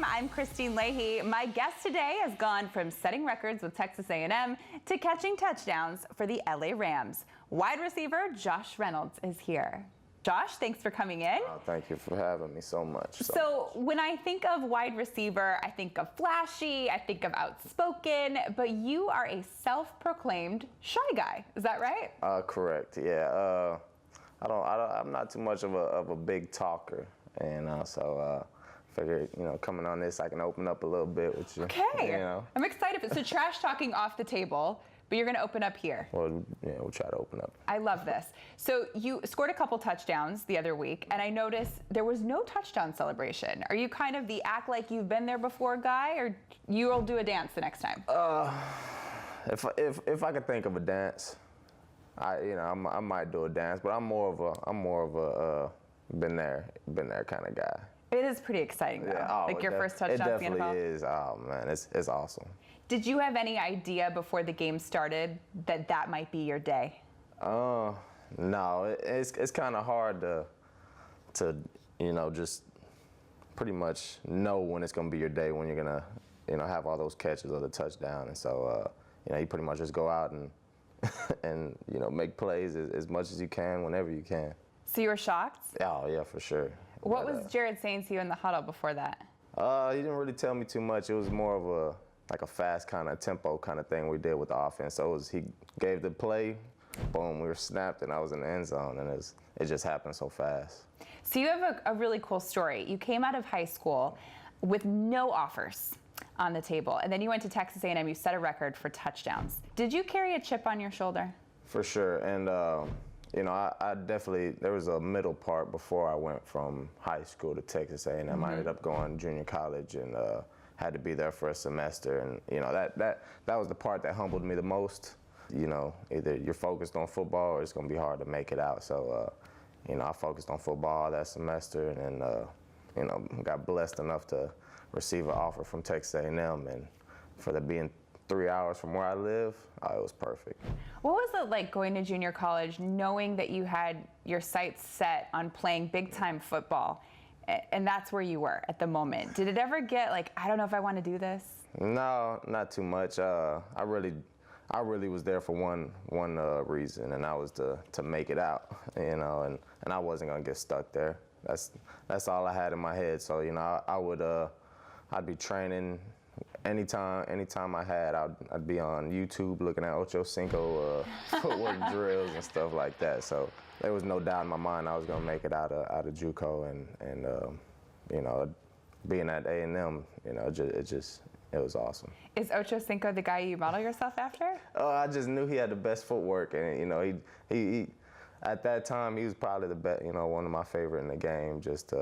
I'm Kristine Leahy. My guest today has gone from setting records with Texas A&M to catching touchdowns for the LA Rams. Wide receiver Josh Reynolds is here. Josh, thanks for coming in. Oh, thank you for having me so much. So when I think of wide receiver, I think of flashy, I think of outspoken, but you are a self-proclaimed shy guy. Is that right? Correct. Yeah. I'm not too much of a big talker, and so figured, coming on this, I can open up a little bit with you. Okay. I'm excited. So trash talking off the table, but you're going to open up here. Well, yeah, we'll try to open up. I love this. So you scored a couple touchdowns the other week, and I noticed there was no touchdown celebration. Are you kind of the act like you've been there before guy, or you'll do a dance the next time? If I could think of a dance, I might do a dance, but I'm more of a been there kind of guy. It is pretty exciting though. Yeah, like your first touchdown in the NFL. It definitely is. Oh man, it's awesome. Did you have any idea before the game started that might be your day? No, it's kind of hard to just pretty much know when it's gonna be your day, when you're gonna have all those catches or the touchdown, and so you pretty much just go out and and make plays as much as you can whenever you can. So you were shocked? Oh yeah, for sure. What was Jared saying to you in the huddle before that? He didn't really tell me too much. It was more of a fast kind of tempo kind of thing we did with the offense. So he gave the play, boom, we were snapped, and I was in the end zone, and it just happened so fast. So you have a really cool story. You came out of high school with no offers on the table, and then you went to Texas A&M. You set a record for touchdowns. Did you carry a chip on your shoulder? For sure, and I definitely, there was a middle part before I went from high school to Texas A&M. I ended up going to junior college and had to be there for a semester, and that was the part that humbled me the most. Either you're focused on football or it's going to be hard to make it out. So I focused on football that semester, and then got blessed enough to receive an offer from Texas A&M, and for the being 3 hours from where I live, it was perfect. What was it like going to junior college, knowing that you had your sights set on playing big-time football, and that's where you were at the moment? Did it ever get like, I don't know if I want to do this? No, not too much. I really was there for one reason, and that was to make it out, and I wasn't gonna get stuck there. That's all I had in my head. So I'd be training. Anytime I had, I'd be on YouTube looking at Ocho Cinco footwork drills and stuff like that. So there was no doubt in my mind I was gonna make it out of JUCO, and being at A&M, it was awesome. Is Ocho Cinco the guy you model yourself after? I just knew he had the best footwork, and he at that time he was probably the best, one of my favorite in the game. Just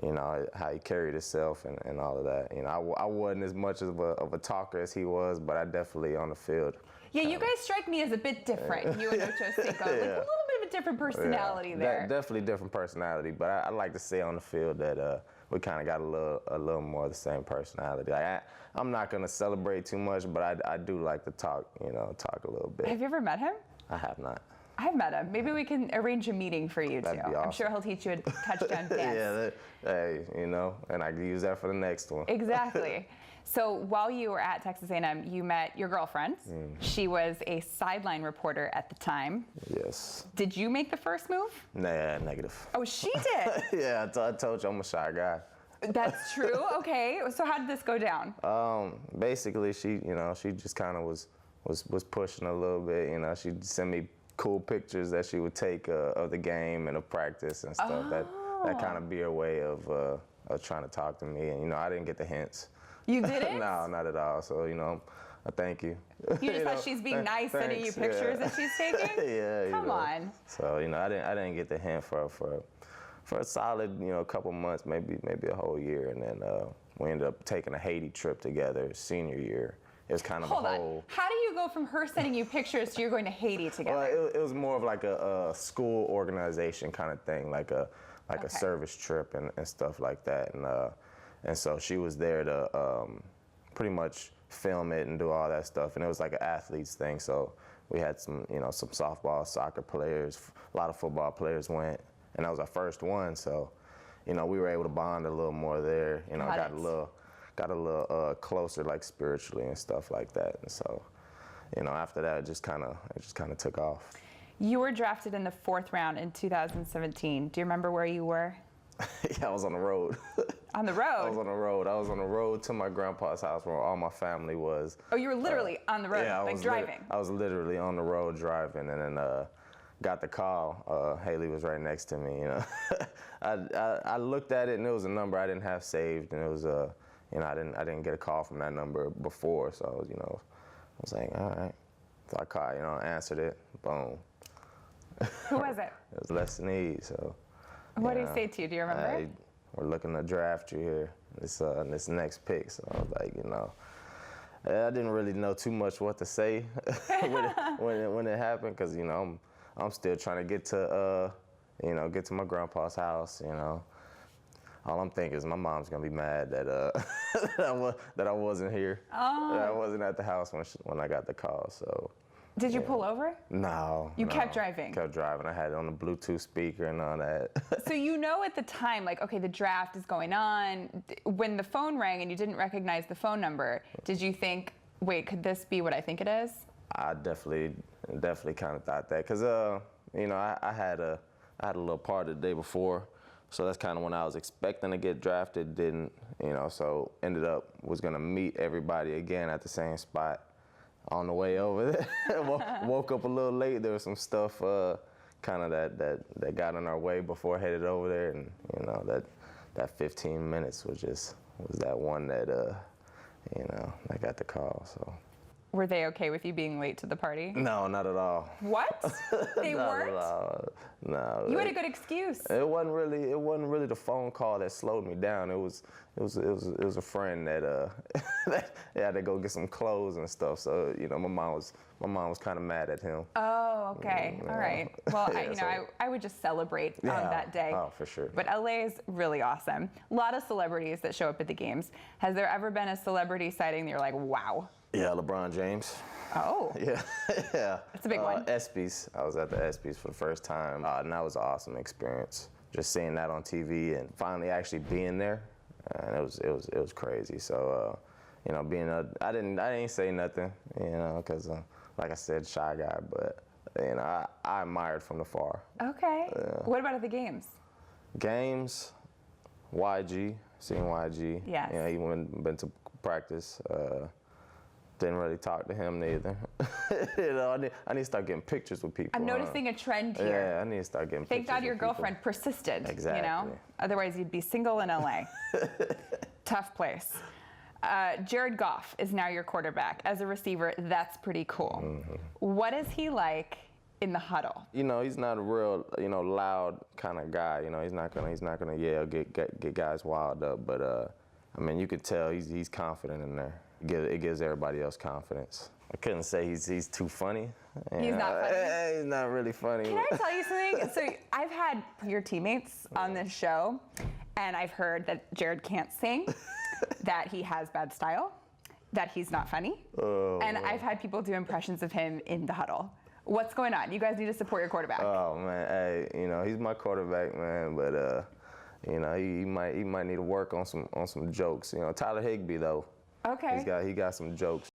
how he carried himself and all of that. I wasn't as much of a talker as he was, but I definitely on the field. Yeah, you guys strike me as a bit different, you and Ocho Cinco. Like a little bit of a different personality there. Definitely different personality, but I like to say on the field that we kind of got a little more of the same personality. Like I'm not gonna celebrate too much, but I do like to talk a little bit. Have you ever met him? I have not. I've met him. Maybe we can arrange a meeting for you two. That'd be awesome. I'm sure he'll teach you a touchdown dance. And I can use that for the next one. Exactly. So while you were at Texas A&M, you met your girlfriend. She was a sideline reporter at the time. Yes. Did you make the first move? Nah, negative. Oh, she did? Yeah, I told you I'm a shy guy. That's true. Okay. So how did this go down? Basically, she just kind of was pushing a little bit. She'd send me cool pictures that she would take of the game and of practice and stuff. Oh. That kind of be her way of trying to talk to me, and I didn't get the hints. You didn't? No, not at all. So I thank you. You just thought she's being nice, sending you pictures that she's taking? Yeah. Come on. So I didn't get the hint for a solid couple months, maybe a whole year, and then we ended up taking a Haiti trip together senior year. It was kind of Hold on. How do you go from her sending you pictures to you're going to Haiti together? Well, it was more of like a school organization kind of thing, like a service trip and stuff like that. And so she was there to pretty much film it and do all that stuff. And it was like an athletes thing. So we had some softball, soccer players, a lot of football players went, and that was our first one. So you know, we were able to bond a little more there. You know, got a little closer, like spiritually and stuff like that. And so, you know, after that, it just kind of took off. You were drafted in the 4th round in 2017. Do you remember where you were? Yeah, I was on the road. On the road? I was on the road. I was on the road to my grandpa's house where all my family was. Oh, you were literally on the road, yeah, like driving? I was literally on the road driving, and then got the call. Haley was right next to me. You know, I looked at it, and it was a number I didn't have saved, and it was you know, I didn't get a call from that number before, so I was, you know, I was like, all right. So I called, you know, answered it. Boom. Who was it? It was Les Snead. So. What did he say to you? Do you remember? Hey, we're looking to draft you here. This next pick. So I was like, you know, I didn't really know too much what to say when it happened, because you know I'm still trying to get to you know, get to my grandpa's house. You know, all I'm thinking is my mom's gonna be mad that that I wasn't here. Oh. That I wasn't at the house when I got the call. So. Did you pull over? No. You kept driving? Kept driving. I had it on the Bluetooth speaker and all that. So you know at the time, like, okay, the draft is going on. When the phone rang and you didn't recognize the phone number, did you think, wait, could this be what I think it is? I definitely kind of thought that, because you know, I had a little party the day before, so that's kind of when I was expecting to get drafted. Didn't, you know, so ended up was gonna meet everybody again at the same spot. On the way over there, woke up a little late. There was some stuff kind of that got in our way before I headed over there, and you know, that 15 minutes was that one that you know, I got the call. So. Were they okay with you being late to the party? No, not at all. What? They weren't? Not at all. No. You had a good excuse. It wasn't really the phone call that slowed me down. It was a friend that that had to go get some clothes and stuff. So, you know, my mom was kind of mad at him. Oh, okay. All right. Well, Yeah, I would just celebrate on that day. Oh, for sure. But LA is really awesome. A lot of celebrities that show up at the games. Has there ever been a celebrity sighting that you're like, wow? Yeah, LeBron James. Oh. Yeah, yeah. That's a big one. ESPYs. I was at the ESPYs for the first time, and that was an awesome experience. Just seeing that on TV and finally actually being there, and it was crazy. So, you know, I didn't say nothing, you know, because like I said, shy guy, but you know, I admired from afar. Okay. What about at the games? Games, YG, seeing YG. Yes. You know, he been to practice. Didn't really talk to him neither. You know, I need to start getting pictures with people. I'm noticing a trend here. Yeah, I need to start getting Thank pictures God your with people. girlfriend persisted. Exactly. You know? Otherwise, you'd be single in LA. Tough place. Jared Goff is now your quarterback. As a receiver, that's pretty cool. Mm-hmm. What is he like in the huddle? You know, he's not a real, you know, loud kind of guy. You know, he's not gonna yell, get guys wild up. But I mean, you could tell he's confident in there. It gives everybody else confidence. I couldn't say he's too funny. He's not funny? He's not really funny. Can I tell you something? So I've had your teammates on this show, and I've heard that Jared can't sing, that he has bad style, that he's not funny, and I've had people do impressions of him in the huddle. What's going on? You guys need to support your quarterback. Oh man, hey, you know, he's my quarterback, man, but you know, he might need to work on some jokes. You know, Tyler Higbee though. Okay. He got some jokes